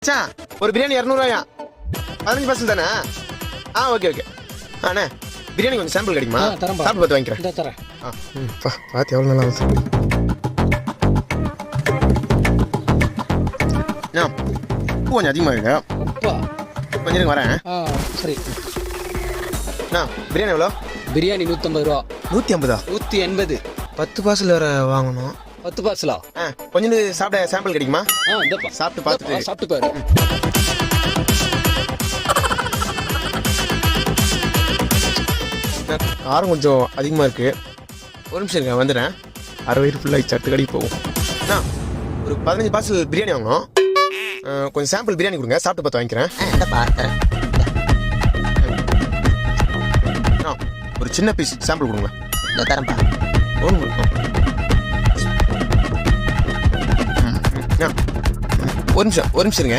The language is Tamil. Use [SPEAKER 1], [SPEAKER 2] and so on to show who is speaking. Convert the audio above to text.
[SPEAKER 1] மச்சான் ஒரு பிரியாணி 200 15% தானே? ஓகே அண்ணே பிரியாணி கொஞ்சம் சாம்பிள் கிடைக்குமா?
[SPEAKER 2] தரேன்
[SPEAKER 1] சாப்பிட்டு பார்த்து வாங்கிக்கிறேன்.
[SPEAKER 2] இந்த தரேன்.
[SPEAKER 1] பார்த்து எவ்வளோ நல்லா வந்து உப்பு கொஞ்சம் அதிகமாக இருக்கு.
[SPEAKER 2] உப்பா?
[SPEAKER 1] கொஞ்சம் இருங்க வரேன்.
[SPEAKER 2] சரி.
[SPEAKER 1] பிரியாணி எவ்வளோ?
[SPEAKER 2] பிரியாணி 150 ரூபா.
[SPEAKER 1] 150?
[SPEAKER 2] 180.
[SPEAKER 1] 10 பார்சல் வேறு வாங்கணும்.
[SPEAKER 2] 10 பார்சலா?
[SPEAKER 1] கொஞ்சம் சாப்பிட சாம்பிள் கிடைக்குமா?
[SPEAKER 2] இந்தப்பா
[SPEAKER 1] சாப்பிட்டு பார்த்துட்டு
[SPEAKER 2] சாப்பிட்டு பாரு.
[SPEAKER 1] காரம் கொஞ்சம் அதிகமாக இருக்குது. ஒரு நிமிஷம் இருங்க வந்துடுறேன். அரை வயிறு ஃபுல்லாக சட்டு கடைக்கு போகும். ஒரு 15 பார்சல் பிரியாணி வாங்கணும். கொஞ்சம் சாம்பிள் பிரியாணி கொடுங்க, சாப்பிட்டு பார்த்து வாங்கிக்கிறேன். ஒரு சின்ன பீஸ் சாம்பிள் கொடுங்க.
[SPEAKER 3] தரேன்ப்பா.
[SPEAKER 1] ஒரு நிமிஷம் இருங்க.